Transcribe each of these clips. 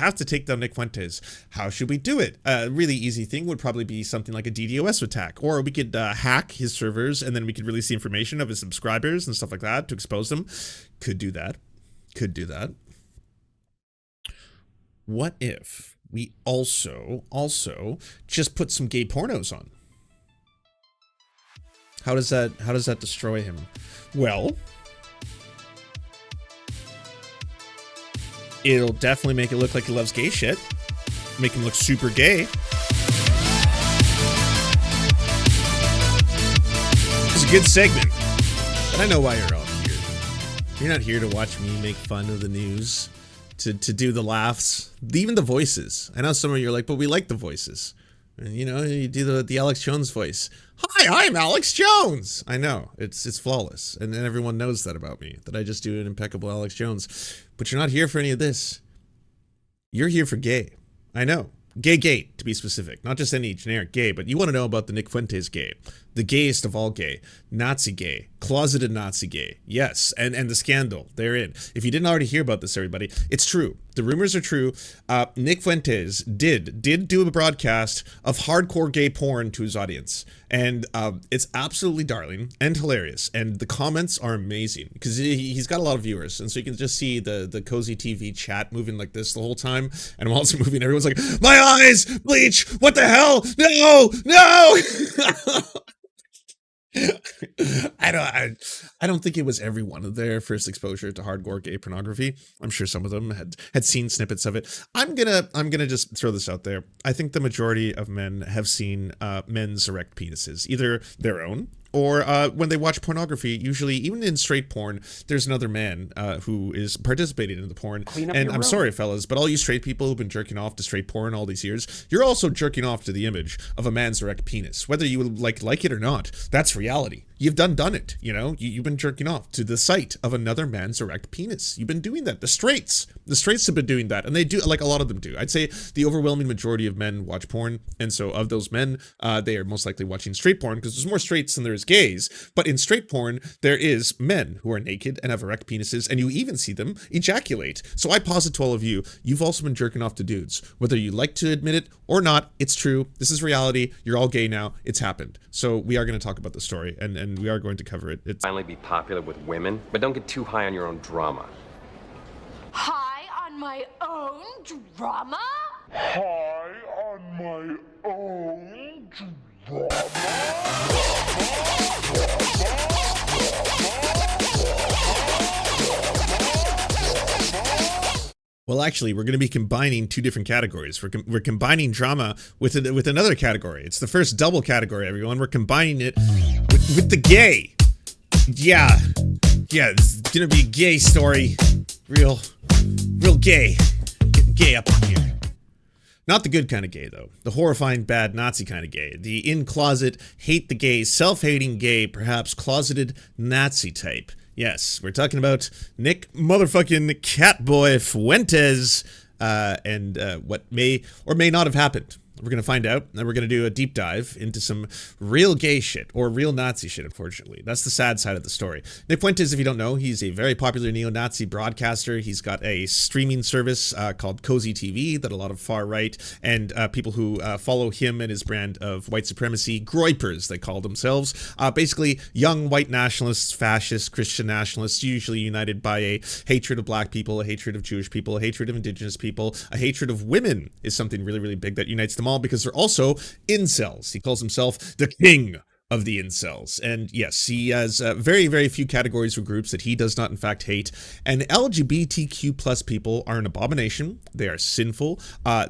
have to take down Nick Fuentes. How should we do it? A really easy thing would probably be something like a DDoS attack, or we could hack his servers and then we could release the information of his subscribers and stuff like that to expose them. Could do that. Could do that. What if we also just put some gay pornos on? How does that destroy him? Well, it'll definitely make it look like he loves gay shit. Make him look super gay. It's a good segment. But I know why you're all here. You're not here to watch me make fun of the news, to do the laughs, even the voices. I know some of you are like, but we like the voices. And you know, you do the Alex Jones voice. Hi, I'm Alex Jones. I know, it's flawless. And everyone knows that about me, that I just do an impeccable Alex Jones. But you're not here for any of this. You're here for gay. I know. Gay, to be specific. Not just any generic gay, but you want to know about the Nick Fuentes gay. The gayest of all gay. Nazi gay. Closeted Nazi gay. Yes, and the scandal therein. If you didn't already hear about this, everybody, it's true. The rumors are true. Nick Fuentes did do a broadcast of hardcore gay porn to his audience. And it's absolutely darling and hilarious. And the comments are amazing because he's got a lot of viewers. And so you can just see the Cozy TV chat moving like this the whole time. And I'm also moving. Everyone's like, my eyes, bleach, what the hell? No. I don't think it was every one of their first exposure to hardcore gay pornography. I'm sure some of them had seen snippets of it. I'm gonna just throw this out there. I think the majority of men have seen men's erect penises, either their own or when they watch pornography. Usually, even in straight porn, there's another man who is participating in the porn. And I'm sorry, fellas, but all you straight people who've been jerking off to straight porn all these years, you're also jerking off to the image of a man's erect penis, whether you like it or not. That's reality. You've done it, you know? You've been jerking off to the sight of another man's erect penis. You've been doing that. The straights have been doing that, and they do, like a lot of them do. I'd say the overwhelming majority of men watch porn, and so of those men, they are most likely watching straight porn, because there's more straights than there is gays. But in straight porn, there is men who are naked and have erect penises, and you even see them ejaculate. So I posit to all of you, you've also been jerking off to dudes. Whether you like to admit it or not, it's true. This is reality. You're all gay now. It's happened. So we are going to talk about the story, and we are going to cover it. It's finally be popular with women, but don't get too high on your own drama. High on my own drama? High on my own drama? Well, actually, we're going to be combining two different categories. We're combining drama with another category. It's the first double category, everyone. We're combining it with the gay. Yeah, it's going to be a gay story. Real gay. Getting gay up in here. Not the good kind of gay, though. The horrifying, bad Nazi kind of gay. The in-closet, hate the gays, self-hating gay, perhaps closeted Nazi type. Yes, we're talking about Nick motherfucking Catboy Fuentes and what may or may not have happened. We're going to find out, and we're going to do a deep dive into some real gay shit, or real Nazi shit, unfortunately. That's the sad side of the story. Nick Fuentes, if you don't know, he's a very popular neo-Nazi broadcaster. He's got a streaming service called Cozy TV that a lot of far-right and people who follow him and his brand of white supremacy, groypers, they call themselves. Basically, young white nationalists, fascists, Christian nationalists, usually united by a hatred of black people, a hatred of Jewish people, a hatred of indigenous people, a hatred of women is something really, really big that unites them all, because they're also incels. He calls himself the king of the incels. And yes, he has very, very few categories or groups that he does not in fact hate. And LGBTQ plus people are an abomination. They are sinful.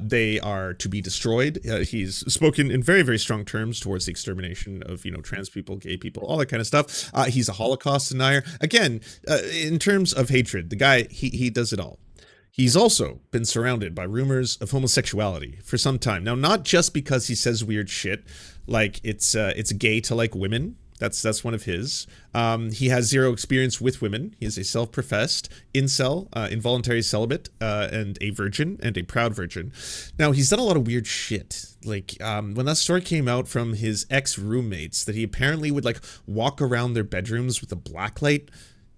They are to be destroyed. He's spoken in very, very strong terms towards the extermination of, trans people, gay people, all that kind of stuff. He's a Holocaust denier. Again, in terms of hatred, the guy, he does it all. He's also been surrounded by rumors of homosexuality for some time. Now, not just because he says weird shit, like it's gay to like women. That's one of his. He has zero experience with women. He is a self-professed incel, involuntary celibate, and a virgin, and a proud virgin. Now, he's done a lot of weird shit. Like, when that story came out from his ex-roommates, that he apparently would, walk around their bedrooms with a blacklight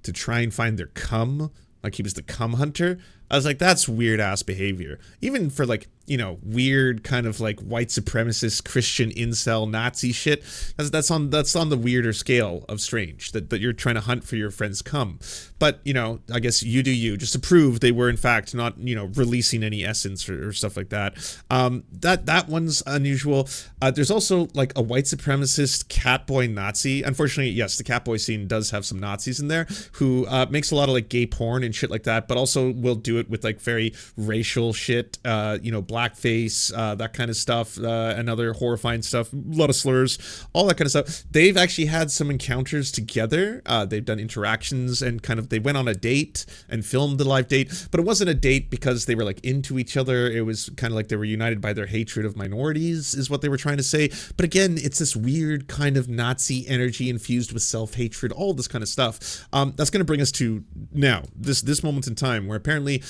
to try and find their cum. Like he was the cum hunter. I was like, that's weird ass behavior. Even for like, you know, weird kind of like white supremacist Christian incel Nazi shit. That's on the weirder scale of strange that you're trying to hunt for your friend's cum. But, you know, I guess you do you, just to prove they were in fact not, you know, releasing any essence or stuff like that. That one's unusual. There's also like a white supremacist catboy Nazi. Unfortunately, yes, the catboy scene does have some Nazis in there who makes a lot of like gay porn and shit like that, but also will do it with like very racial shit, you know, blackface, that kind of stuff, and other horrifying stuff, a lot of slurs, all that kind of stuff. They've actually had some encounters together. They've done interactions and kind of, they went on a date and filmed the live date, but it wasn't a date because they were like into each other. It was kind of like they were united by their hatred of minorities is what they were trying to say. But again, it's this weird kind of Nazi energy infused with self-hatred, all this kind of stuff. That's going to bring us to now, this moment in time where apparently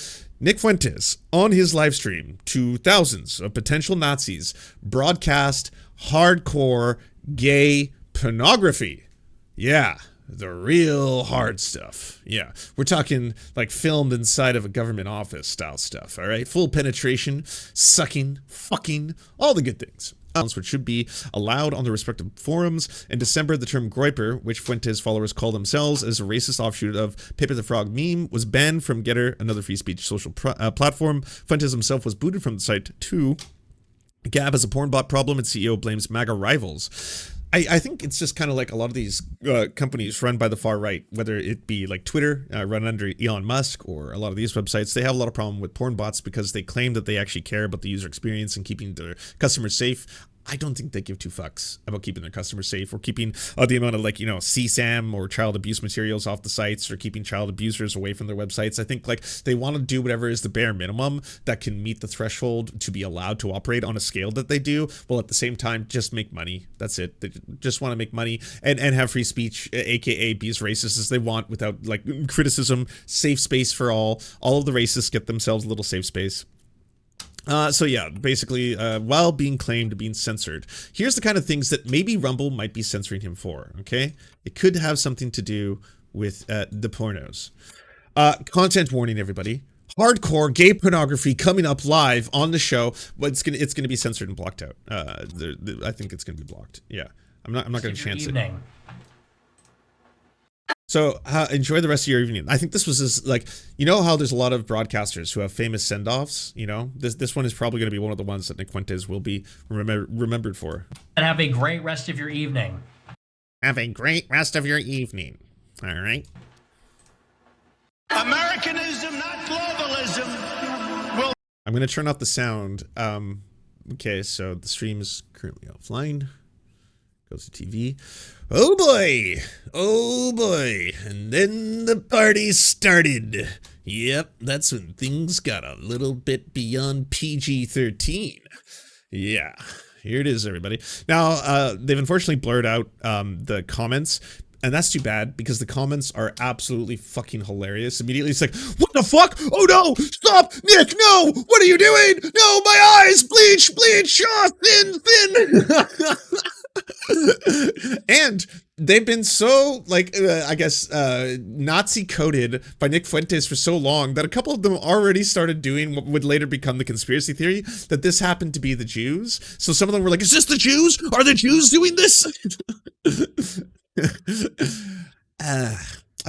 Nick Fuentes, on his live stream to thousands of potential Nazis, broadcast hardcore gay pornography. Yeah, the real hard stuff. Yeah, we're talking like filmed inside of a government office style stuff, all right? Full penetration, sucking, fucking, all the good things. Which should be allowed on the respective forums. In December, the term groiper, which Fuentes followers call themselves as a racist offshoot of Paper the Frog meme, was banned from Getter, another free speech social platform. Fuentes himself was booted from the site too. Gab has a porn bot problem, and CEO blames MAGA rivals. I think it's just kind of like a lot of these companies run by the far right, whether it be like Twitter, run under Elon Musk, or a lot of these websites, they have a lot of problem with porn bots because they claim that they actually care about the user experience and keeping their customers safe. I don't think they give two fucks about keeping their customers safe or keeping the amount of like, you know, CSAM or child abuse materials off the sites or keeping child abusers away from their websites. I think like they want to do whatever is the bare minimum that can meet the threshold to be allowed to operate on a scale that they do, while at the same time just make money. That's it. They just want to make money and have free speech, aka be as racist as they want without like criticism, safe space for all. All of the racists get themselves a little safe space. So yeah, basically, while being claimed being censored, here's the kind of things that maybe Rumble might be censoring him for, okay? It could have something to do with the pornos. Content warning, everybody. Hardcore gay pornography coming up live on the show, but it's gonna be censored and blocked out. I think it's gonna be blocked. Yeah, I'm not gonna chance it. So enjoy the rest of your evening. I think this was just like, you know how there's a lot of broadcasters who have famous send-offs, you know? This one is probably going to be one of the ones that Nick Fuentes will be remembered for. And have a great rest of your evening. Have a great rest of your evening. All right. Americanism, not globalism. I'm going to turn off the sound. Okay, so the stream is currently offline. Goes to TV. Oh boy, and then the party started. Yep, that's when things got a little bit beyond PG-13. Yeah, here it is, everybody. Now, they've unfortunately blurred out the comments, and that's too bad because the comments are absolutely fucking hilarious. Immediately, it's like, what the fuck? Oh no, stop, Nick, no, what are you doing? No, my eyes, bleach, oh, thin. And they've been so like I guess Nazi coded by Nick Fuentes for so long that a couple of them already started doing what would later become the conspiracy theory that this happened to be the Jews. So some of them were like, is this the Jews? Are the Jews doing this? I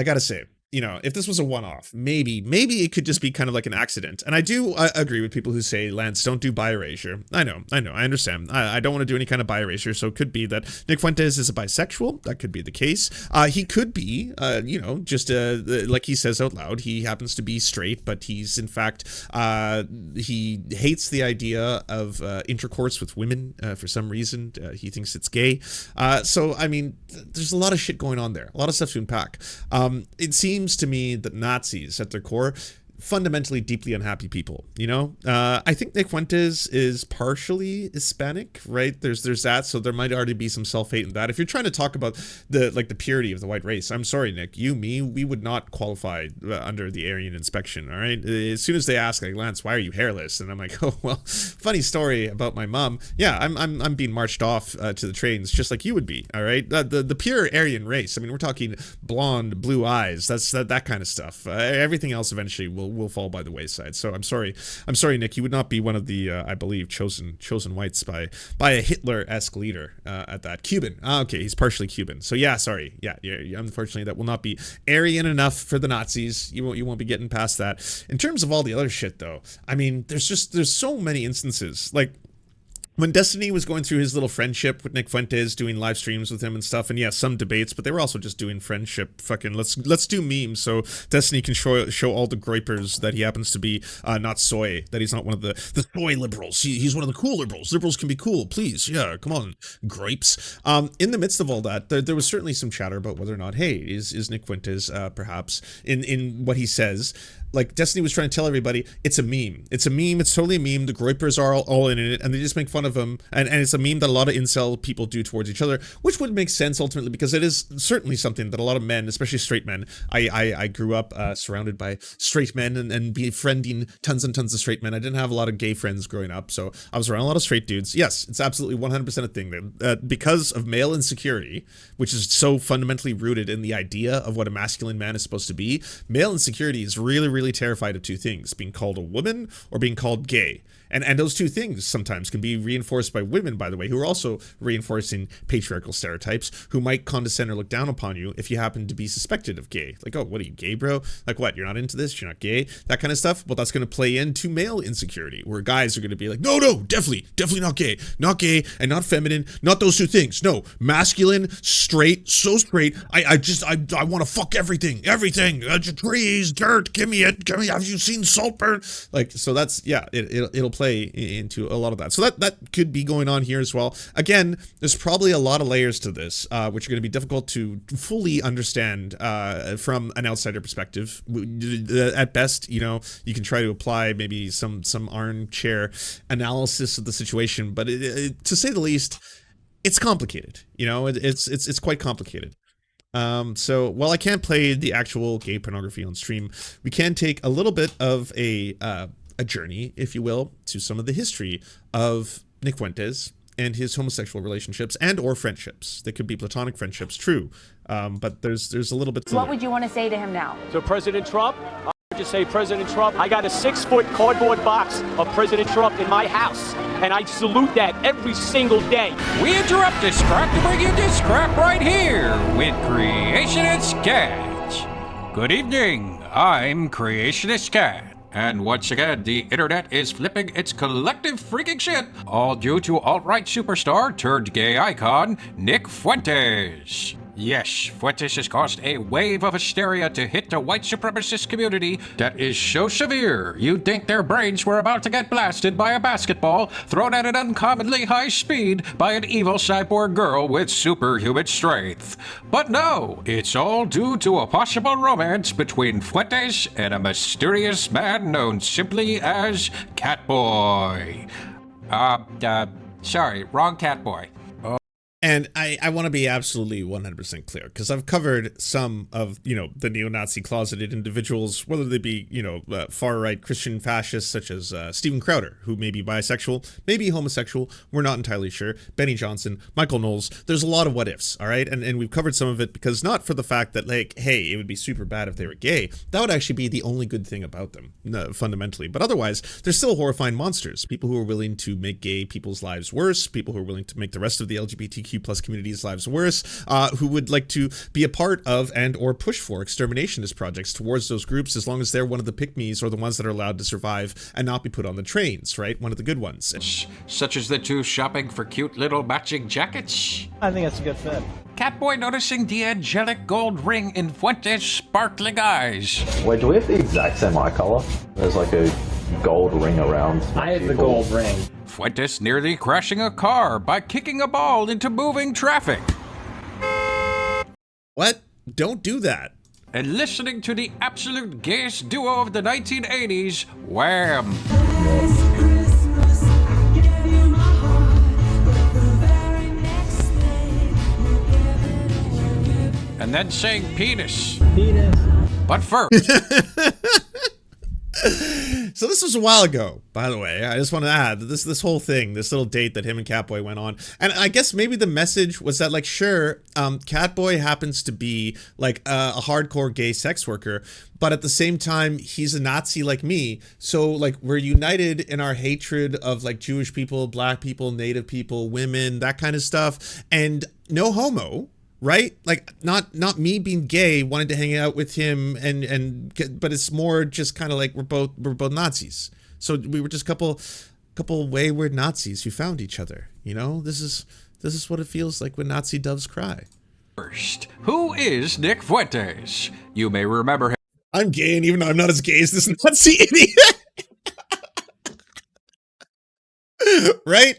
gotta say, you know, if this was a one-off, maybe it could just be kind of like an accident. And I do agree with people who say, Lance, don't do bi-erasure. I know, I understand. I don't want to do any kind of bi-erasure, so it could be that Nick Fuentes is a bisexual. That could be the case. He could be, you know, just like he says out loud, he happens to be straight, but he's in fact, he hates the idea of intercourse with women for some reason. He thinks it's gay. So, I mean, there's a lot of shit going on there. A lot of stuff to unpack. It seems to me that Nazis at their core fundamentally deeply unhappy people, you know? I think Nick Fuentes is partially Hispanic, right? There's that, so there might already be some self-hate in that. If you're trying to talk about the purity of the white race, I'm sorry, Nick, we would not qualify under the Aryan inspection, all right? As soon as they ask, like, Lance, why are you hairless? And I'm like, oh, well, funny story about my mom. Yeah, I'm being marched off to the trains just like you would be, all right? The pure Aryan race, I mean, we're talking blonde, blue eyes, that's that kind of stuff. Everything else eventually will will fall by the wayside. So I'm sorry, Nick. You would not be one of the I believe chosen whites by a Hitler-esque leader at that. Cuban. Okay, he's partially Cuban. So yeah, sorry. Yeah, unfortunately that will not be Aryan enough for the Nazis. You won't be getting past that. In terms of all the other shit though, I mean, there's so many instances. Like when Destiny was going through his little friendship with Nick Fuentes, doing live streams with him and stuff, and yeah, some debates, but they were also just doing friendship. Fucking let's do memes so Destiny can show all the groypers that he happens to be not soy, that he's not one of the soy liberals. He's one of the cool liberals. Liberals can be cool, please. Yeah, come on, grapes. In the midst of all that, there was certainly some chatter about whether or not, hey, is Nick Fuentes perhaps in what he says. Like, Destiny was trying to tell everybody, it's a meme. It's a meme. It's totally a meme. The groypers are all in it, and they just make fun of him. And it's a meme that a lot of incel people do towards each other, which would make sense ultimately, because it is certainly something that a lot of men, especially straight men, I grew up surrounded by straight men and befriending tons and tons of straight men. I didn't have a lot of gay friends growing up, so I was around a lot of straight dudes. Yes, it's absolutely 100% a thing. Because of male insecurity, which is so fundamentally rooted in the idea of what a masculine man is supposed to be, male insecurity is really terrified of two things: being called a woman or being called gay. And those two things sometimes can be reinforced by women, by the way, who are also reinforcing patriarchal stereotypes, who might condescend or look down upon you if you happen to be suspected of gay. Like, oh, what are you, gay, bro? Like, what, you're not into this? You're not gay? That kind of stuff. Well, that's going to play into male insecurity, where guys are going to be like, no, definitely not gay. Not gay and not feminine. Not those two things. No, masculine, straight, so straight. I want to fuck everything. Trees, dirt, give me it. Have you seen Saltburn? Like, so that's, yeah, it'll play into a lot of that. So that could be going on here as well. Again, there's probably a lot of layers to this, which are going to be difficult to fully understand from an outsider perspective. At best, you can try to apply maybe some armchair analysis of the situation, but to say the least, it's complicated. It's quite complicated. So while I can't play the actual gay pornography on stream, we can take a little bit of a journey, if you will, to some of the history of Nick Fuentes and his homosexual relationships and or friendships. They could be platonic friendships, true, but there's a little bit to What would you want to say to him now? So President Trump, I would just say, President Trump, I got a 6-foot cardboard box of President Trump in my house, and I salute that every single day. We interrupt this crap to bring you this crap right here with Creationist Cat. Good evening, I'm Creationist Cat. And once again, the internet is flipping its collective freaking shit, all due to alt-right superstar turned gay icon, Nick Fuentes. Yes, Fuentes has caused a wave of hysteria to hit the white supremacist community that is so severe you'd think their brains were about to get blasted by a basketball thrown at an uncommonly high speed by an evil cyborg girl with superhuman strength. But no, it's all due to a possible romance between Fuentes and a mysterious man known simply as Catboy. Sorry, wrong Catboy. And I want to be absolutely 100% clear, because I've covered some of, the neo-Nazi closeted individuals, whether they be, far-right Christian fascists such as Steven Crowder, who may be bisexual, maybe homosexual, we're not entirely sure, Benny Johnson, Michael Knowles. There's a lot of what ifs, all right? And we've covered some of it because not for the fact that, like, hey, it would be super bad if they were gay. That would actually be the only good thing about them, fundamentally. But otherwise, they're still horrifying monsters. People who are willing to make gay people's lives worse, people who are willing to make the rest of the LGBTQ plus communities' lives worse, who would like to be a part of and or push for exterminationist projects towards those groups, as long as they're one of the pick-me's or the ones that are allowed to survive and not be put on the trains, right? One of the good ones. Such as the two shopping for cute little matching jackets. I think that's a good fit. Catboy noticing the angelic gold ring in Fuentes' sparkling eyes. Wait, do we have the exact same eye color? There's like a gold ring around. I have the gold ring. Fuentes nearly crashing a car by kicking a ball into moving traffic. What? Don't do that. And listening to the absolute gayest duo of the 1980s, Wham! And then saying penis. Penis. But first... So this was a while ago, by the way. I just want to add that this whole thing, this little date that him and Catboy went on, and I guess maybe the message was that, like, sure, Catboy happens to be like a hardcore gay sex worker, but at the same time, he's a Nazi like me. So like we're united in our hatred of like Jewish people, black people, native people, women, that kind of stuff, and no homo. Right? Like not me being gay, wanted to hang out with him but it's more just kind of like we're both Nazis. So we were just couple wayward Nazis who found each other. You know, this is what it feels like when Nazi doves cry. First, who is Nick Fuentes? You may remember him. I'm gay, and even though I'm not as gay as this Nazi idiot. Right?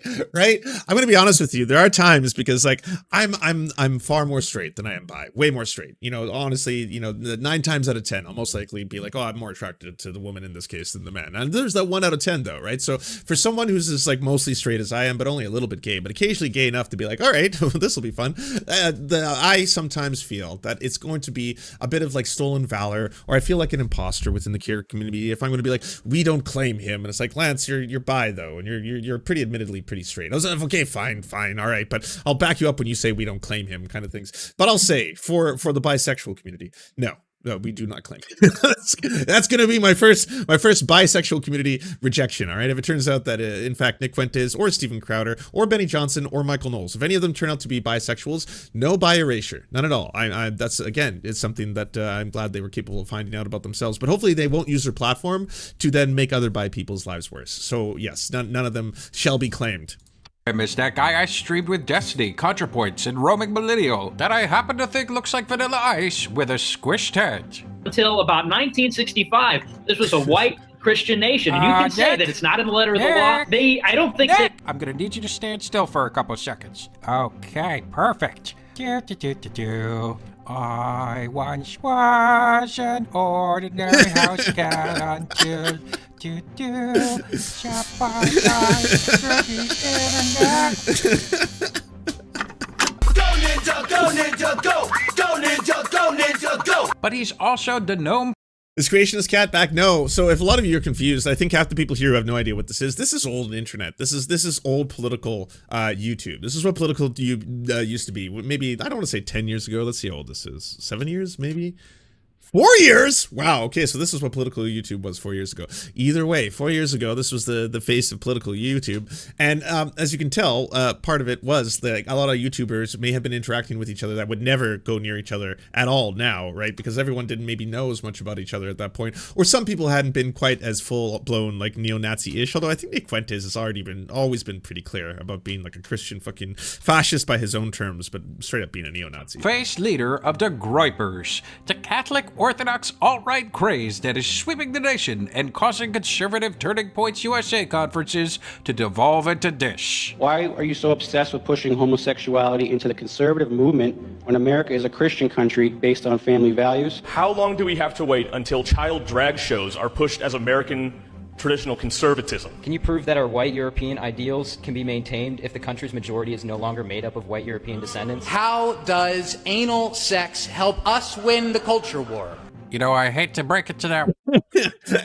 I'm gonna be honest with you. There are times because like I'm far more straight than I am bi, way more straight. You know, honestly, you know, 9 times out of 10, I'll most likely be like, oh, I'm more attracted to the woman in this case than the man. And there's that 1 out of 10 though, right? So for someone who's just like mostly straight as I am, but only a little bit gay, but occasionally gay enough to be like, all right, this will be fun. I sometimes feel that it's going to be a bit of like stolen valor, or I feel like an imposter within the queer community if I'm going to be like, we don't claim him, and it's like, Lance, you're bi though, and you're pretty admittedly pretty straight. I was like, okay, fine, all right, but I'll back you up when you say we don't claim him, kind of things. But I'll say for the bisexual community, no, we do not claim him. That's gonna be my first bisexual community rejection. All right, if it turns out that in fact Nick Fuentes or Steven Crowder or Benny Johnson or Michael Knowles, if any of them turn out to be bisexuals, no bi erasure, none at all. That's again, it's something that I'm glad they were capable of finding out about themselves. But hopefully they won't use their platform to then make other bi people's lives worse. So yes, none of them shall be claimed. I miss that guy I streamed with Destiny, ContraPoints, and Roaming Millennial that I happen to think looks like Vanilla Ice with a squished head. Until about 1965, this was a white Christian nation, and you can say that it's not in the letter of the law. I don't think that. I'm gonna need you to stand still for a couple seconds. Okay, perfect. I once was an ordinary house cat until shop by through the internet. Go ninja, go ninja, go! Go ninja, go ninja, go! But he's also the gnome. Is Creationist Cat back? No. So if a lot of you are confused, I think half the people here have no idea what this is. This is old internet. This is old political YouTube. This is what political used to be. Maybe, I don't want to say 10 years ago. Let's see how old this is. 7 years, maybe? 4 years? Wow, okay, so this is what political YouTube was 4 years ago. Either way, 4 years ago, this was the face of political YouTube. And as you can tell, part of it was that a lot of YouTubers may have been interacting with each other that would never go near each other at all now, right? Because everyone didn't maybe know as much about each other at that point. Or some people hadn't been quite as full-blown, like, neo-Nazi-ish. Although I think Nick Fuentes has always been pretty clear about being like a Christian fucking fascist by his own terms, but straight up being a neo-Nazi. Face leader of the Groypers, the Catholic Orthodox alt-right craze that is sweeping the nation and causing conservative Turning Points USA conferences to devolve into dish. Why are you so obsessed with pushing homosexuality into the conservative movement when America is a Christian country based on family values? How long do we have to wait until child drag shows are pushed as American traditional conservatism? Can you prove that our white European ideals can be maintained if the country's majority is no longer made up of white European descendants? How does anal sex help us win the culture war? You know, I hate to break it to that.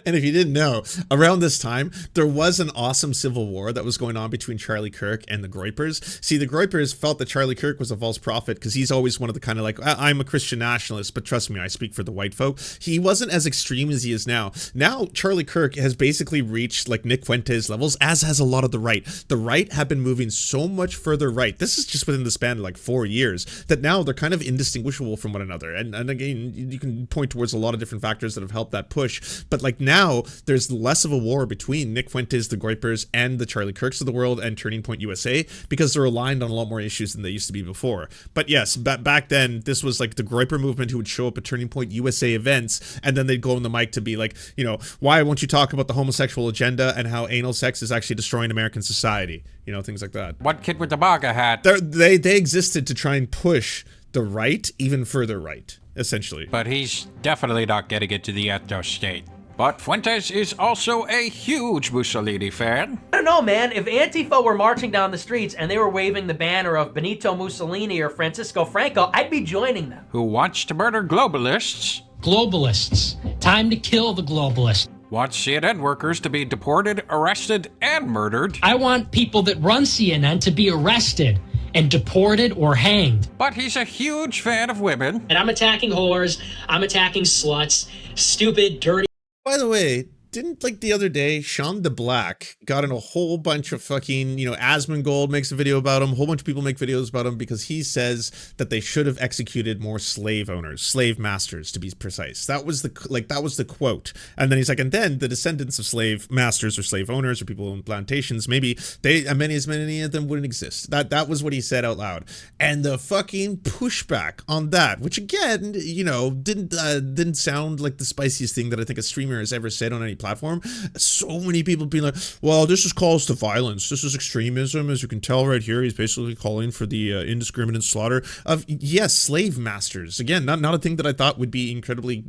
And if you didn't know, around this time, there was an awesome civil war that was going on between Charlie Kirk and the Groypers. See, the Groypers felt that Charlie Kirk was a false prophet because he's always one of the kind of like, I'm a Christian nationalist, but trust me, I speak for the white folk. He wasn't as extreme as he is now. Now, Charlie Kirk has basically reached like Nick Fuentes levels, as has a lot of the right. The right have been moving so much further right. This is just within the span of like 4 years that now they're kind of indistinguishable from one another. And again, you can point towards a lot of different factors that have helped that push. But like now, there's less of a war between Nick Fuentes, the Groypers, and the Charlie Kirks of the world and Turning Point USA because they're aligned on a lot more issues than they used to be before. But yes, back then, this was like the Groyper movement who would show up at Turning Point USA events, and then they'd go on the mic to be like, you know, why won't you talk about the homosexual agenda and how anal sex is actually destroying American society? You know, things like that. What kid with the MAGA hat? They existed to try and push the right even further right, essentially. But he's definitely not getting it to the ethno state. But Fuentes is also a huge Mussolini fan. I don't know, man. If Antifa were marching down the streets and they were waving the banner of Benito Mussolini or Francisco Franco, I'd be joining them. Who wants to murder globalists? Globalists. Time to kill the globalists. wants CNN workers to be deported, arrested, and murdered. I want people that run CNN to be arrested and deported or hanged. But he's a huge fan of women. And I'm attacking whores, I'm attacking sluts, stupid, dirty. By the way, didn't like the other day, Sean the Black got in a whole bunch of fucking, you know, Asmongold makes a video about him, a whole bunch of people make videos about him because he says that they should have executed more slave owners, slave masters to be precise. That was the quote. And then he's like, and then the descendants of slave masters or slave owners or people in plantations, maybe many of them wouldn't exist. That was what he said out loud. And the fucking pushback on that, which again, you know, didn't sound like the spiciest thing that I think a streamer has ever said on any platform. So many people being like, well, this is calls to violence, this is extremism. As you can tell right here, he's basically calling for the indiscriminate slaughter of, yes, slave masters. Again, not a thing that I thought would be incredibly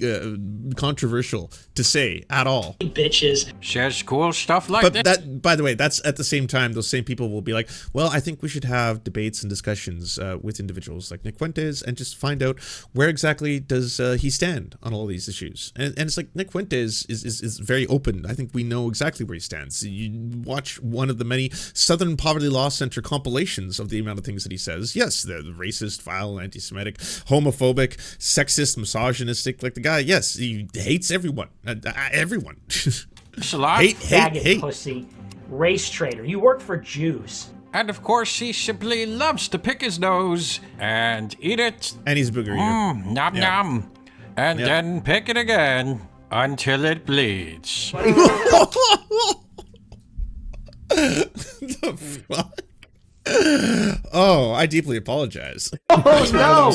controversial to say at all. Bitches. Says cool stuff like but that, by the way, that's at the same time, those same people will be like, well, I think we should have debates and discussions with individuals like Nick Fuentes and just find out where exactly does he stand on all these issues. And it's like Nick Fuentes is very open. I think we know exactly where he stands. You watch one of the many Southern Poverty Law Center compilations of the amount of things that he says. Yes, the racist, vile, anti-Semitic, homophobic, sexist, misogynistic. Like the guy, yes, he hates everyone. Everyone. It's a lot. Faggot pussy. Race traitor. You work for Jews. And of course, he simply loves to pick his nose and eat it. And he's a booger eater. Nom nom. And then pick it again until it bleeds. The fuck? Oh, I deeply apologize. Oh no!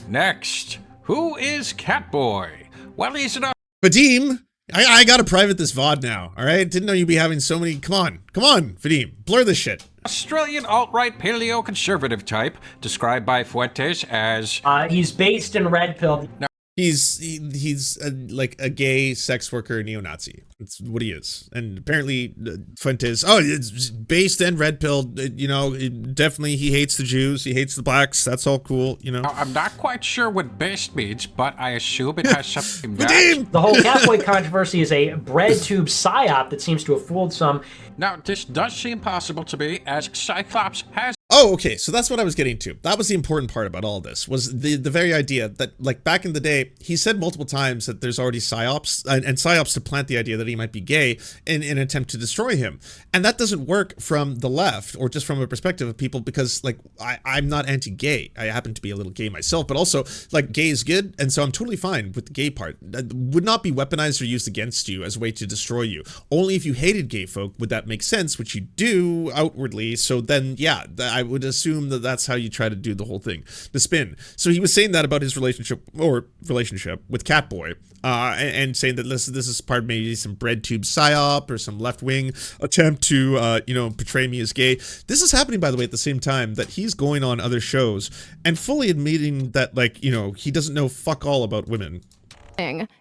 Next, who is Catboy? Well, he's an... Vadim, I gotta private this VOD now, alright? Didn't know you'd be having so many... Come on, Vadim, blur this shit. Australian alt-right paleo-conservative type, described by Fuentes as... he's based in Red Pill. No. He's like a gay sex worker neo-Nazi. That's what he is. And apparently Fuentes, it's based in red pill, you know, definitely he hates the Jews, he hates the blacks, that's all cool, you know. I'm not quite sure what based means, but I assume it has something that. The whole Catboy controversy is a bread tube psyop that seems to have fooled some. Now, this does seem possible to me, as Cyclops has... Oh, okay, so that's what I was getting to. That was the important part about all this, was the very idea that, like, back in the day, he said multiple times that there's already psyops, and psyops to plant the idea that he might be gay in an attempt to destroy him. And that doesn't work from the left, or just from a perspective of people, because, like, I'm not anti-gay. I happen to be a little gay myself, but also, like, gay is good, and so I'm totally fine with the gay part. That would not be weaponized or used against you as a way to destroy you. Only if you hated gay folk would that make sense, which you do outwardly, so then, yeah, I would assume that that's how you try to do the whole thing, the spin. So he was saying that about his relationship with Catboy, and saying that this is part of maybe some bread tube psyop or some left-wing attempt to, you know, portray me as gay. This is happening, by the way, at the same time that he's going on other shows and fully admitting that, like, you know, he doesn't know fuck all about women.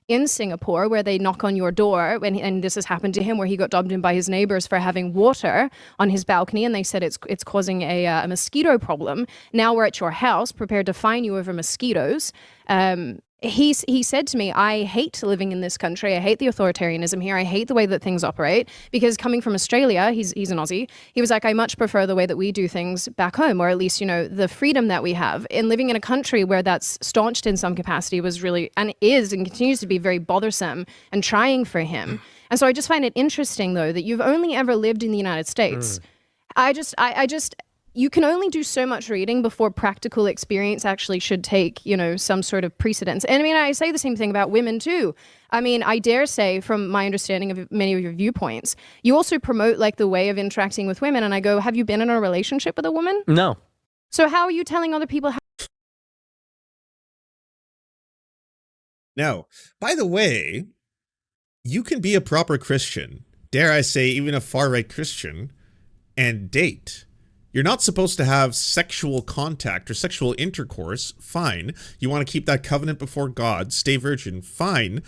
In Singapore, where they knock on your door, and this has happened to him, where he got dubbed in by his neighbors for having water on his balcony, and they said it's causing a mosquito problem. Now we're at your house, prepared to fine you over mosquitoes. He said to me, I hate living in this country. I hate the authoritarianism here. I hate the way that things operate, because coming from Australia, he's an Aussie. He was like, I much prefer the way that we do things back home, or at least, you know, the freedom that we have. And living in a country where that's staunched in some capacity was really, and is and continues to be, very bothersome and trying for him. And so I just find it interesting, though, that you've only ever lived in the United States. I just you can only do so much reading before practical experience actually should take, you know, some sort of precedence. And I mean, I say the same thing about women too. I mean, I dare say, from my understanding of many of your viewpoints, you also promote, like, the way of interacting with women. And I go, have you been in a relationship with a woman? No. So how are you telling other people how? Now, by the way, you can be a proper Christian, dare I say even a far-right Christian, and date. You're not supposed to have sexual contact or sexual intercourse, fine. You want to keep that covenant before God, stay virgin, fine.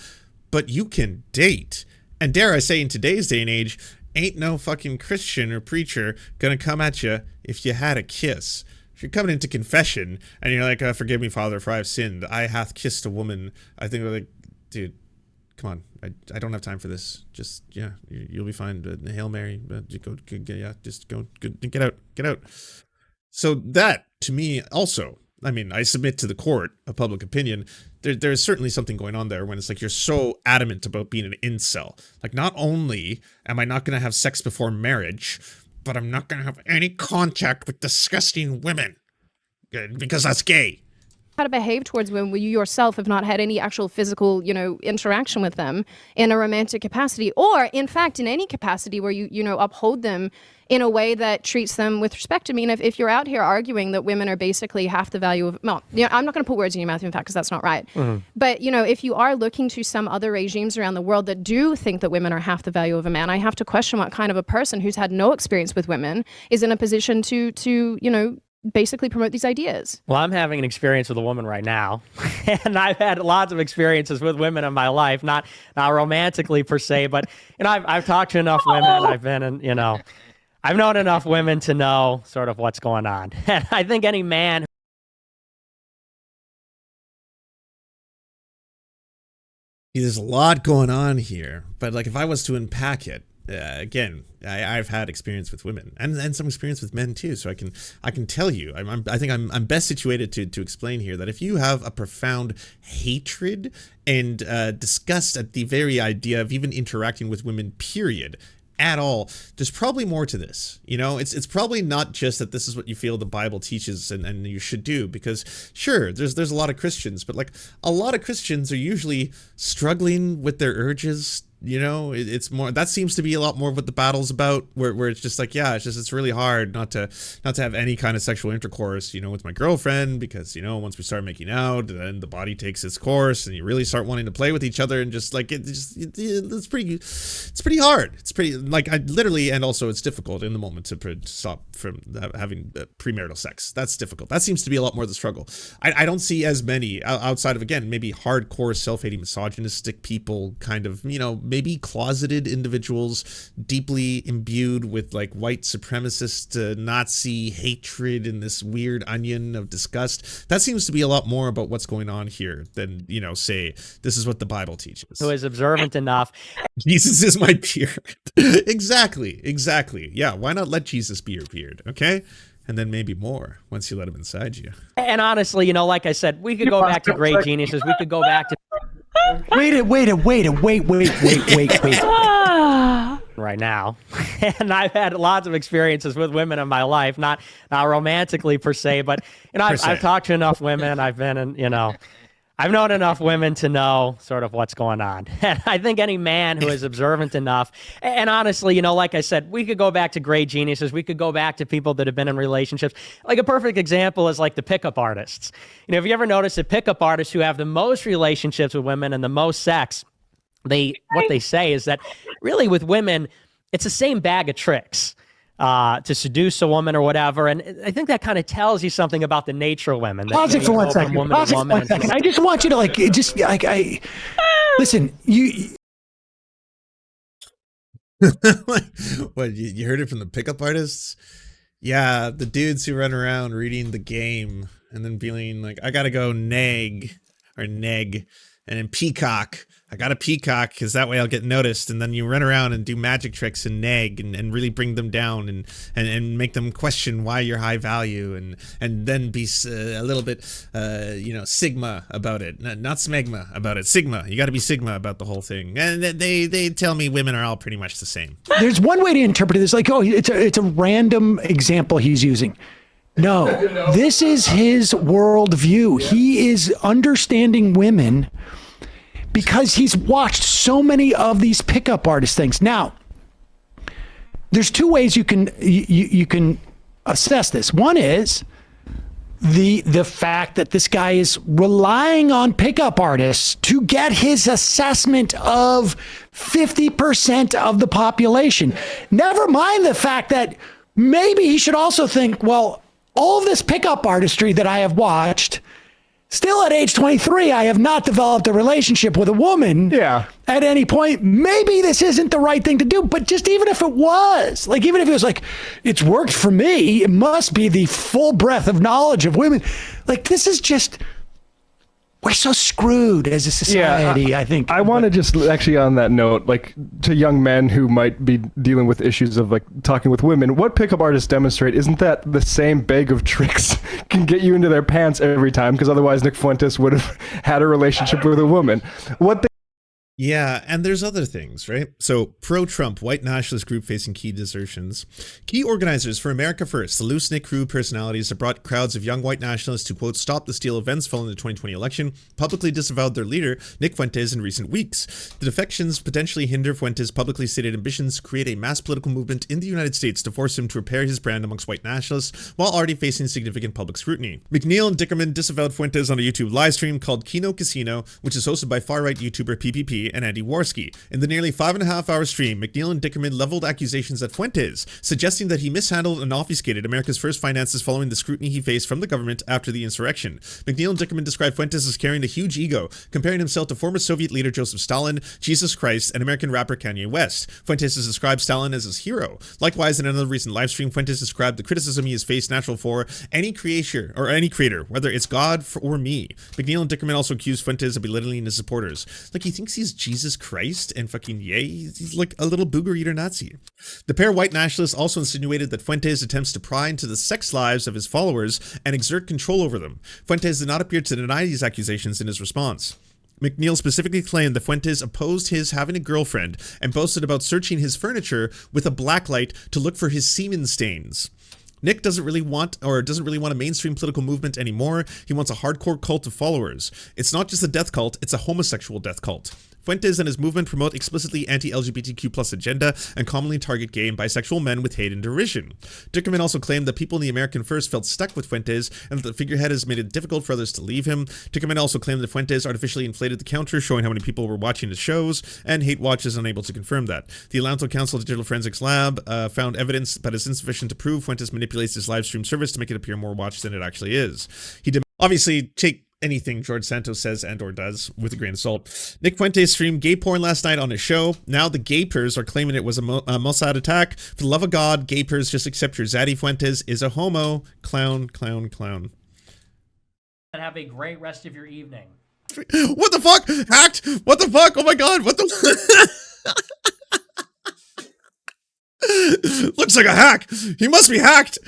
But you can date. And dare I say, in today's day and age, ain't no fucking Christian or preacher gonna come at you if you had a kiss. If you're coming into confession and you're like, forgive me, Father, for I have sinned. I hath kissed a woman. I think we're like, dude, come on. I don't have time for this. Just, yeah, you'll be fine. Hail Mary. Just go, get out. So that, to me, also, I mean, I submit to the court of public opinion. There's certainly something going on there when it's like you're so adamant about being an incel. Like, not only am I not going to have sex before marriage, but I'm not going to have any contact with disgusting women because that's gay. How to behave towards women when you yourself have not had any actual physical, interaction with them in a romantic capacity, or in fact in any capacity where you uphold them in a way that treats them with respect. I mean, if you're out here arguing that women are basically half the value of, well, I'm not going to put words in your mouth, in fact, because that's not right. But, if you are looking to some other regimes around the world that do think that women are half the value of a man, I have to question what kind of a person who's had no experience with women is in a position to basically promote these ideas. Well, I'm having an experience with a woman right now, and I've had lots of experiences with women in my life, not romantically per se, but I've talked to enough women. I've been in, I've known enough women to know sort of what's going on. And I think any man There's a lot going on here, but like if I was to unpack it, again, I've had experience with women and some experience with men too, so I can tell you, I think I'm best situated to explain here that if you have a profound hatred and disgust at the very idea of even interacting with women, period, at all, there's probably more to this. It's probably not just that this is what you feel the Bible teaches and you should do, because sure, there's a lot of Christians, but like a lot of Christians are usually struggling with their urges. It's more, that seems to be a lot more what the battle's about, where it's just like, yeah, it's really hard not to have any kind of sexual intercourse, with my girlfriend, because, once we start making out, then the body takes its course and you really start wanting to play with each other, and just like, it's pretty hard. It's pretty, like, I literally, and also it's difficult in the moment to stop from having premarital sex. That's difficult. That seems to be a lot more the struggle. I don't see as many outside of, again, maybe hardcore self-hating misogynistic people, kind of, maybe closeted individuals deeply imbued with like white supremacist Nazi hatred and this weird onion of disgust. That seems to be a lot more about what's going on here than, say, this is what the Bible teaches. who is observant enough. Jesus is my beard. Exactly. Yeah, why not let Jesus be your beard, okay? And then maybe more once you let him inside you. And honestly, like I said, we could go back to great geniuses. We could go back to... Wait. Right now. And I've had lots of experiences with women in my life, not romantically per se, but I've talked to enough women. I've been in, I've known enough women to know sort of what's going on. And I think any man who is observant enough, and honestly, like I said, we could go back to great geniuses. We could go back to people that have been in relationships. Like a perfect example is like the pickup artists. If you ever notice that pickup artists who have the most relationships with women and the most sex, what they say is that really with women, it's the same bag of tricks. To seduce a woman or whatever. And I think that kind of tells you something about the nature of women. Pause it for 1 second. Pause it for 1 second. I just want you to listen, you... What, you heard it from the pickup artists? Yeah, the dudes who run around reading the game and then feeling like, I gotta go neg, and then peacock. I got a peacock because that way I'll get noticed. And then you run around and do magic tricks and neg and really bring them down and make them question why you're high value and then be a little bit, sigma about it. Not smegma about it. Sigma. You got to be sigma about the whole thing. And they tell me women are all pretty much the same. There's one way to interpret this. Like, it's a random example he's using. No, this is his worldview. He is understanding women because he's watched so many of these pickup artist things. Now, there's two ways you can assess this. One is the fact that this guy is relying on pickup artists to get his assessment of 50% of the population. Never mind the fact that maybe he should also think, well, all of this pickup artistry that I have watched, still at age 23, I have not developed a relationship with a woman at any point. Maybe this isn't the right thing to do, but just even if it was, like, even if it was like, it's worked for me, it must be the full breadth of knowledge of women. Like, this is just, we're so screwed as a society. I think I want to just actually on that note, like to young men who might be dealing with issues of like talking with women, what pickup artists demonstrate isn't that the same bag of tricks can get you into their pants every time, because otherwise Nick Fuentes would have had a relationship with a woman. Yeah, and there's other things, right? So, pro-Trump, white nationalist group facing key desertions. Key organizers for America First, the loose-knit crew personalities that brought crowds of young white nationalists to, quote, stop the steal events following the 2020 election, publicly disavowed their leader, Nick Fuentes, in recent weeks. The defections potentially hinder Fuentes' publicly stated ambitions to create a mass political movement in the United States to force him to repair his brand amongst white nationalists, while already facing significant public scrutiny. McNeil and Dickerman disavowed Fuentes on a YouTube livestream called Kino Casino, which is hosted by far-right YouTuber PPP and Andy Warski. In the nearly 5.5-hour stream, McNeil and Dickerman leveled accusations at Fuentes, suggesting that he mishandled and obfuscated America's first finances following the scrutiny he faced from the government after the insurrection. McNeil and Dickerman described Fuentes as carrying a huge ego, comparing himself to former Soviet leader Joseph Stalin, Jesus Christ, and American rapper Kanye West. Fuentes has described Stalin as his hero. Likewise, in another recent livestream, Fuentes described the criticism he has faced natural for any creator, whether it's God or me. McNeil and Dickerman also accused Fuentes of belittling his supporters. Like, he thinks he's Jesus Christ and fucking yay, he's like a little booger eater Nazi. The pair white nationalists also insinuated that Fuentes attempts to pry into the sex lives of his followers and exert control over them. Fuentes did not appear to deny these accusations in his response. McNeil specifically claimed that Fuentes opposed his having a girlfriend and boasted about searching his furniture with a blacklight to look for his semen stains. Nick doesn't really want a mainstream political movement anymore. He wants a hardcore cult of followers. It's not just a death cult, it's a homosexual death cult. Fuentes and his movement promote explicitly anti-LGBTQ+ agenda and commonly target gay and bisexual men with hate and derision. Dickerman also claimed that people in the American First felt stuck with Fuentes and that the figurehead has made it difficult for others to leave him. Dickerman also claimed that Fuentes artificially inflated the counter, showing how many people were watching his shows, and Hate Watch is unable to confirm that. The Atlantic Council Digital Forensics Lab found evidence but is insufficient to prove Fuentes manipulates his live stream service to make it appear more watched than it actually is. He did obviously take anything George Santos says and or does with a grain of salt. Nick Fuentes streamed gay porn last night on his show. Now the gapers are claiming it was a Mossad attack. For the love of God, gapers, just accept your Zaddy Fuentes is a homo. Clown, clown, clown. And have a great rest of your evening. What the fuck? Hacked? What the fuck? Oh my god, what the looks like a hack. He must be hacked.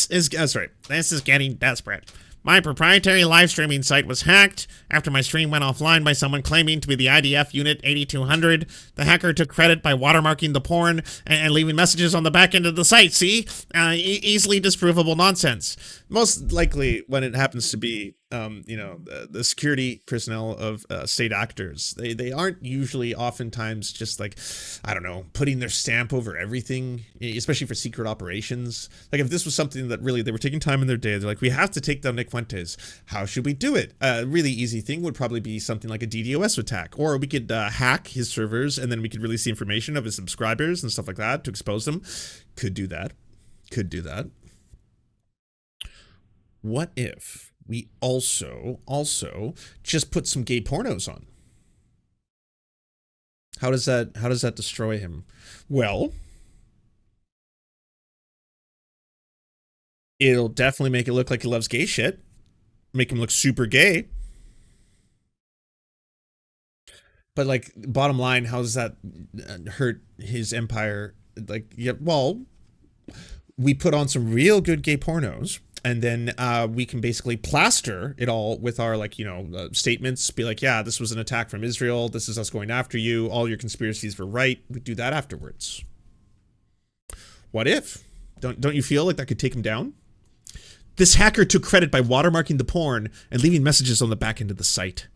That's right. This is getting desperate. My proprietary live streaming site was hacked after my stream went offline by someone claiming to be the IDF Unit 8200. The hacker took credit by watermarking the porn and leaving messages on the back end of the site. See? Easily disprovable nonsense. Most likely when it happens to be, the security personnel of state actors, they aren't usually oftentimes just like, I don't know, putting their stamp over everything, especially for secret operations. Like if this was something that really they were taking time in their day, they're like, we have to take down Nick Fuentes. How should we do it? A really easy thing would probably be something like a DDoS attack, or we could hack his servers and then we could release the information of his subscribers and stuff like that to expose them. Could do that. Could do that. What if we also just put some gay pornos on? How does that destroy him? Well, it'll definitely make it look like he loves gay shit. Make him look super gay. But like, bottom line, how does that hurt his empire? Like, yeah, well, we put on some real good gay pornos. And then we can basically plaster it all with our, statements. Be like, yeah, this was an attack from Israel. This is us going after you. All your conspiracies were right. We do that afterwards. What if? Don't you feel like that could take him down? This hacker took credit by watermarking the porn and leaving messages on the back end of the site.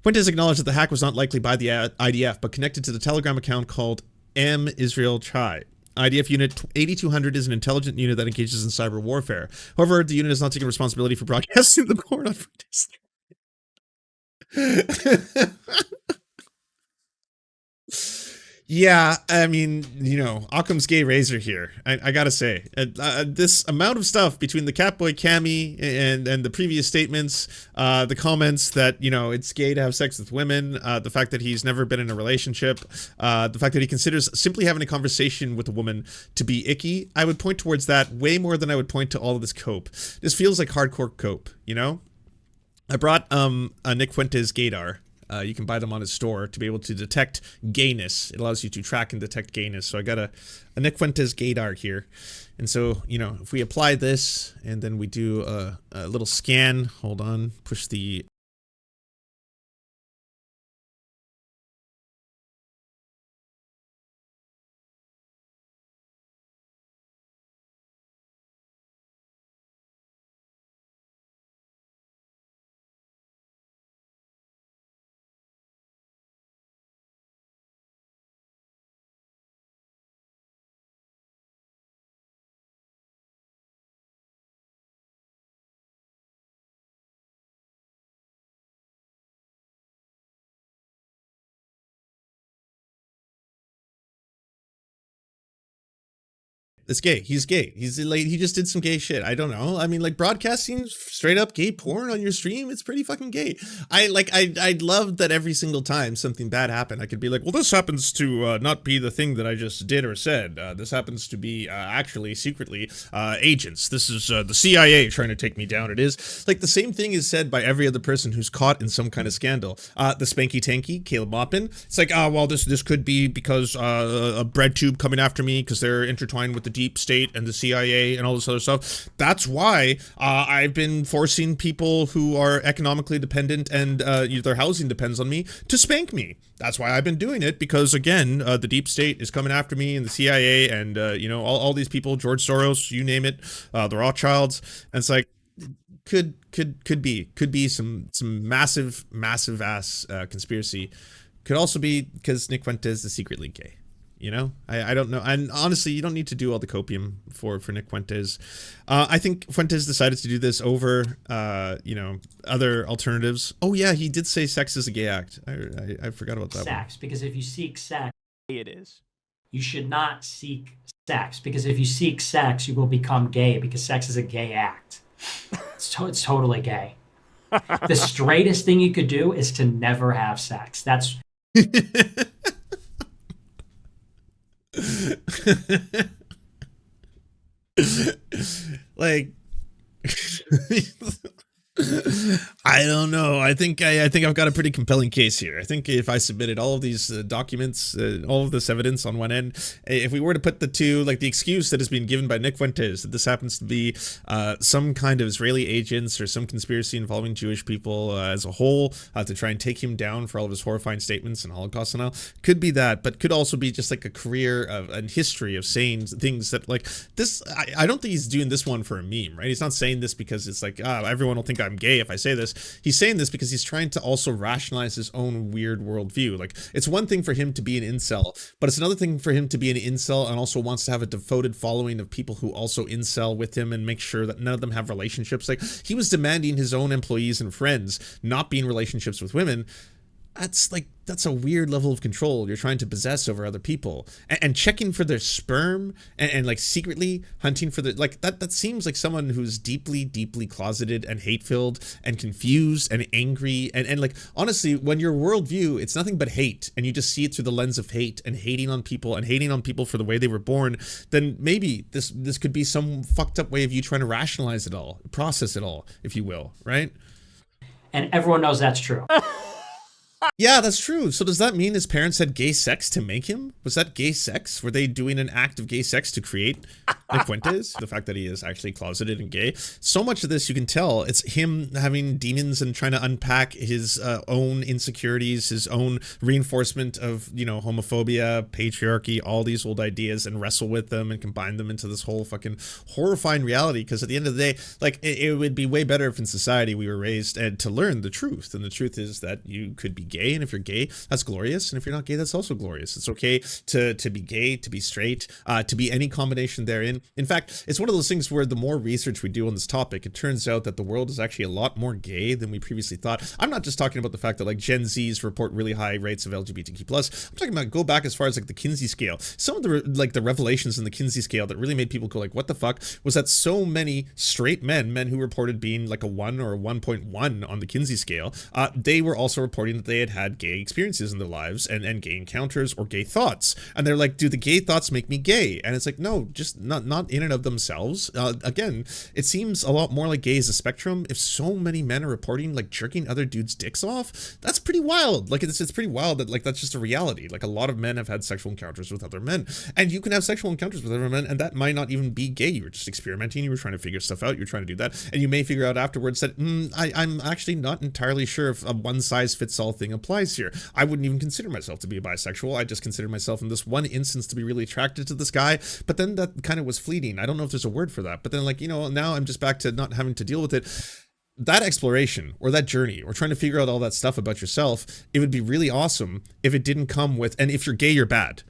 Fuentes acknowledged that the hack was not likely by the IDF, but connected to the Telegram account called M Israel Chai. IDF Unit 8200 is an intelligent unit that engages in cyber warfare. However, the unit has not taken responsibility for broadcasting the porn on Yeah, I mean, Occam's gay razor here. I gotta say, this amount of stuff between the Catboy Cammy and the previous statements, the comments that, it's gay to have sex with women, the fact that he's never been in a relationship, the fact that he considers simply having a conversation with a woman to be icky, I would point towards that way more than I would point to all of this cope. This feels like hardcore cope, I brought a Nick Fuentes gaydar. You can buy them on his store to be able to detect gayness. It allows you to track and detect gayness. So I got a Nick Fuentes gaydar here. And so, you know, if we apply this and then we do a little scan, hold on, push the... It's gay. He's gay. He's like, he just did some gay shit. I don't know. I mean, like, broadcasting straight up gay porn on your stream, it's pretty fucking gay. I love that every single time something bad happened, I could be like, well, this happens to not be the thing that I just did or said. This happens to be actually secretly agents. This is the CIA trying to take me down. It is like the same thing is said by every other person who's caught in some kind of scandal. The Spanky Tanky, Caleb Maupin. It's like, well, this could be because a bread tube coming after me because they're intertwined with the deep state and the CIA and all this other stuff. That's why I've been forcing people who are economically dependent and their housing depends on me to spank me. That's why I've been doing it, because again, the deep state is coming after me and the CIA and you know, all these people, George Soros, you name it, the Rothschilds. And it's like, could be some massive ass conspiracy. Could also be because Nick Fuentes is secretly gay. You know, I don't know. And honestly, you don't need to do all the copium for Nick Fuentes. I think Fuentes decided to do this over, you know, other alternatives. Oh, yeah, he did say sex is a gay act. I forgot about that sex, because if you seek sex, it is. You should not seek sex, because if you seek sex, you will become gay, because sex is a gay act. It's totally gay. The straightest thing you could do is to never have sex. That's... like I don't know. I think I've got a pretty compelling case here. I think if I submitted all of these documents, all of this evidence on one end, if we were to put the two, like the excuse that has been given by Nick Fuentes, that this happens to be some kind of Israeli agents or some conspiracy involving Jewish people as a whole to try and take him down for all of his horrifying statements and Holocaust and all, could be that, but could also be just like a career of and history of saying things that like this. I don't think he's doing this one for a meme, right? He's not saying this because it's like, everyone will think I'm gay if I say this. He's saying this because he's trying to also rationalize his own weird worldview. Like, it's one thing for him to be an incel, but it's another thing for him to be an incel and also wants to have a devoted following of people who also incel with him and make sure that none of them have relationships. Like, he was demanding his own employees and friends not be in relationships with women. That's a weird level of control you're trying to possess over other people, and checking for their sperm and like secretly hunting for the, like, that seems like someone who's deeply closeted and hate-filled and confused and angry and like, honestly, when your worldview, it's nothing but hate and you just see it through the lens of hate and hating on people for the way they were born, then maybe this could be some fucked up way of you trying to rationalize it all, process it all, if you will, right? And everyone knows that's true. Yeah, that's true. So does that mean his parents had gay sex to make him? Was that gay sex? Were they doing an act of gay sex to create Nick Fuentes? The fact that he is actually closeted and gay. So much of this, you can tell, it's him having demons and trying to unpack his own insecurities, his own reinforcement of, you know, homophobia, patriarchy, all these old ideas, and wrestle with them and combine them into this whole fucking horrifying reality. Because at the end of the day, like, it would be way better if in society we were raised and to learn the truth. And the truth is that you could be gay, and if you're gay, that's glorious, and if you're not gay, that's also glorious. It's okay to be gay, to be straight, to be any combination therein. In fact, it's one of those things where the more research we do on this topic, it turns out that the world is actually a lot more gay than we previously thought. I'm not just talking about the fact that like Gen Zs report really high rates of LGBTQ+. I'm talking about, go back as far as like the Kinsey scale. Some of the revelations in the Kinsey scale that really made people go like, what the fuck, was that so many straight men who reported being like a 1 or a 1.1 on the Kinsey scale, they were also reporting that they they had gay experiences in their lives and gay encounters or gay thoughts. And they're like, do the gay thoughts make me gay? And it's like, no, just not in and of themselves. Again, it seems a lot more like gay is a spectrum. If so many men are reporting like jerking other dudes' dicks off, that's pretty wild. Like it's pretty wild that like that's just a reality. Like a lot of men have had sexual encounters with other men, and you can have sexual encounters with other men, and that might not even be gay. You were just experimenting. You were trying to figure stuff out. You're trying to do that, and you may figure out afterwards that I'm actually not entirely sure if a one-size-fits-all thing applies here. I wouldn't even consider myself to be a bisexual. I just consider myself in this one instance to be really attracted to this guy, but then that kind of was fleeting. I don't know if there's a word for that, but then like, you know, now I'm just back to not having to deal with it. That exploration or that journey or trying to figure out all that stuff about yourself, it would be really awesome if it didn't come with, and if you're gay, you're bad.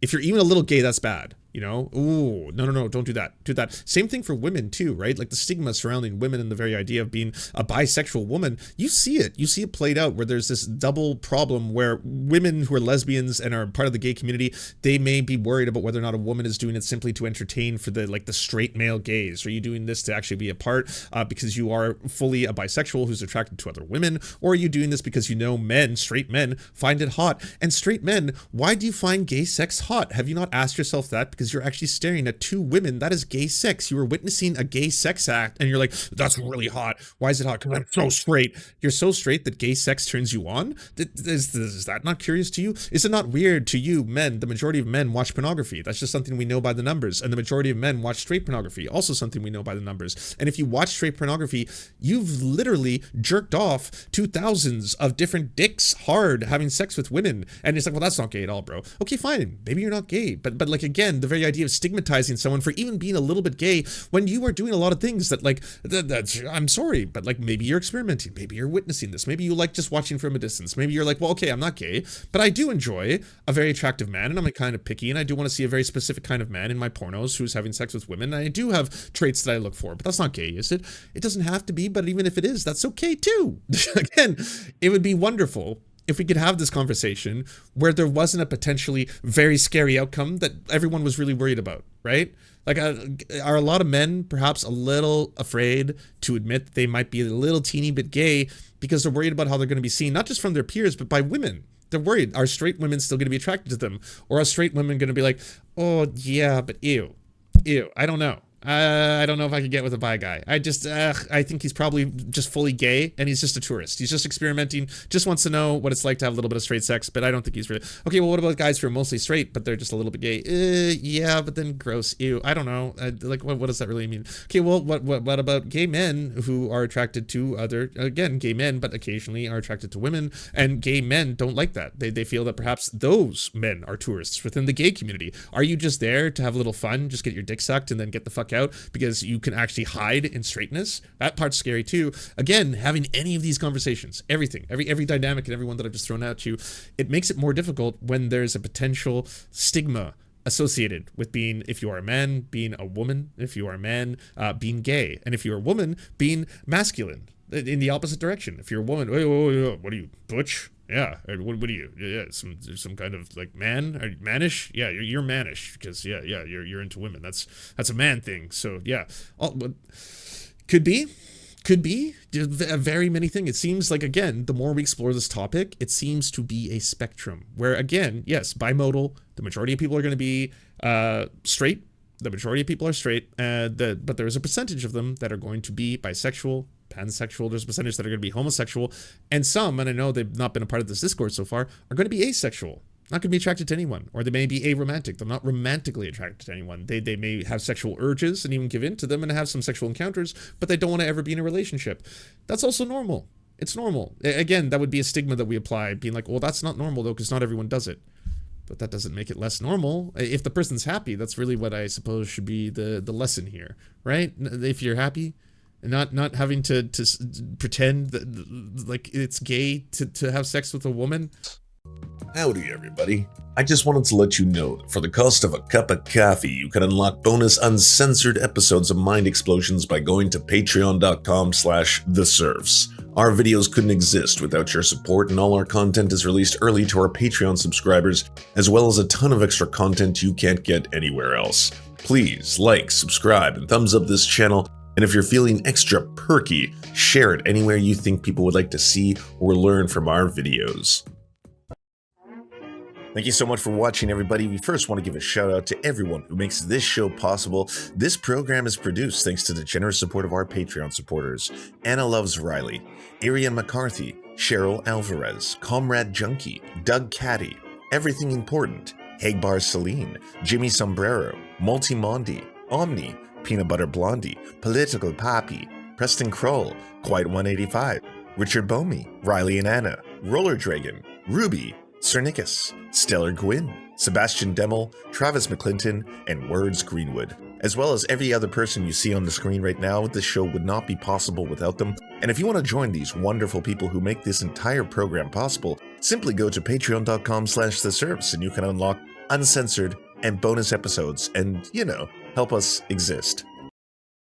If you're even a little gay, that's bad. You know, ooh, no, don't do that. Do that. Same thing for women too, right? Like the stigma surrounding women and the very idea of being a bisexual woman, you see it played out where there's this double problem where women who are lesbians and are part of the gay community, they may be worried about whether or not a woman is doing it simply to entertain for the straight male gaze. Are you doing this to actually be a part because you are fully a bisexual who's attracted to other women? Or are you doing this because you know men, straight men, find it hot? And straight men, why do you find gay sex hot? Have you not asked yourself that? Because you're actually staring at two women. That is gay sex. You are witnessing a gay sex act and you're like, that's really hot. Why is it hot? Because I'm so straight. You're so straight that gay sex turns you on? Is that not curious to you? Is it not weird to you, men? The majority of men watch pornography. That's just something we know by the numbers. And the majority of men watch straight pornography. Also something we know by the numbers. And if you watch straight pornography, you've literally jerked off to thousands of different dicks hard having sex with women. And it's like, well, that's not gay at all, bro. Okay, fine. Maybe you're not gay. But like, again, the very idea of stigmatizing someone for even being a little bit gay when you are doing a lot of things that like, I'm sorry, but like maybe you're experimenting. Maybe you're witnessing this. Maybe you like just watching from a distance. Maybe you're like, well, okay, I'm not gay, but I do enjoy a very attractive man and I'm kind of picky and I do want to see a very specific kind of man in my pornos who's having sex with women. And I do have traits that I look for, but that's not gay, is it? It doesn't have to be, but even if it is, that's okay too. Again, it would be wonderful if we could have this conversation where there wasn't a potentially very scary outcome that everyone was really worried about, right? Like, are a lot of men perhaps a little afraid to admit that they might be a little teeny bit gay because they're worried about how they're going to be seen, not just from their peers, but by women? They're worried. Are straight women still going to be attracted to them? Or are straight women going to be like, oh, yeah, but ew, I don't know. I don't know if I could get with a bi guy. I think he's probably just fully gay and he's just a tourist. He's just experimenting, just wants to know what it's like to have a little bit of straight sex, but I don't think he's really... Okay, well, what about guys who are mostly straight, but they're just a little bit gay? Yeah, but then gross, ew, I don't know. Like, what does that really mean? Okay, well, what about gay men who are attracted to other, again, gay men, but occasionally are attracted to women, and gay men don't like that. They feel that perhaps those men are tourists within the gay community. Are you just there to have a little fun, just get your dick sucked and then get the fuck out because you can actually hide in straightness? That part's scary too. Again, having any of these conversations, everything, every dynamic and everyone that I've just thrown at you, it makes it more difficult when there's a potential stigma associated with being, if you are a man, being a woman, if you are a man, being gay, and if you're a woman, being masculine in the opposite direction. If you're a woman, what are you, butch? Yeah, what are you? Yeah, some kind of like man, are you mannish? Yeah, you're mannish because you're into women. That's a man thing. So yeah, could be very many things. It seems like, again, the more we explore this topic, it seems to be a spectrum where, again, yes, bimodal. The majority of people are going to be straight. The majority of people are straight, but there is a percentage of them that are going to be bisexual, pansexual. There's a percentage that are going to be homosexual, and some, and I know they've not been a part of this discourse so far, are going to be asexual, not going to be attracted to anyone, or they may be aromantic. They're not romantically attracted to anyone. They may have sexual urges and even give in to them and have some sexual encounters, but they don't want to ever be in a relationship. That's also normal. It's normal. Again, that would be a stigma that we apply, being like, well, that's not normal though, because not everyone does it. But that doesn't make it less normal. If the person's happy, that's really what I suppose should be the lesson here, right? If you're happy, and not having to pretend that like it's gay to have sex with a woman. Howdy everybody. I just wanted to let you know that for the cost of a cup of coffee, you can unlock bonus uncensored episodes of Mind Explosions by going to patreon.com/theserfs. Our videos couldn't exist without your support, and all our content is released early to our Patreon subscribers, as well as a ton of extra content you can't get anywhere else. Please like, subscribe, and thumbs up this channel, And if you're feeling extra perky, share it anywhere you think people would like to see or learn from our videos. Thank you so much for watching, everybody. We first want to give a shout out to everyone who makes this show possible. This program is produced thanks to the generous support of our Patreon supporters: Anna Loves Riley, Arian McCarthy, Cheryl Alvarez, Comrade Junkie, Doug Caddy, Everything Important, Hagbar Celine, Jimmy Sombrero, Multi Mondi, Omni, Peanut Butter Blondie, Political Poppy, Preston Kroll, Quiet 185, Richard Bomey, Riley and Anna, Roller Dragon, Ruby, Cernicus, Stellar Gwyn, Sebastian Demmel, Travis McClinton, and Words Greenwood, as well as every other person you see on the screen right now. This show would not be possible without them. And if you want to join these wonderful people who make this entire program possible, simply go to patreon.com/theserfs and you can unlock uncensored and bonus episodes and, help us exist.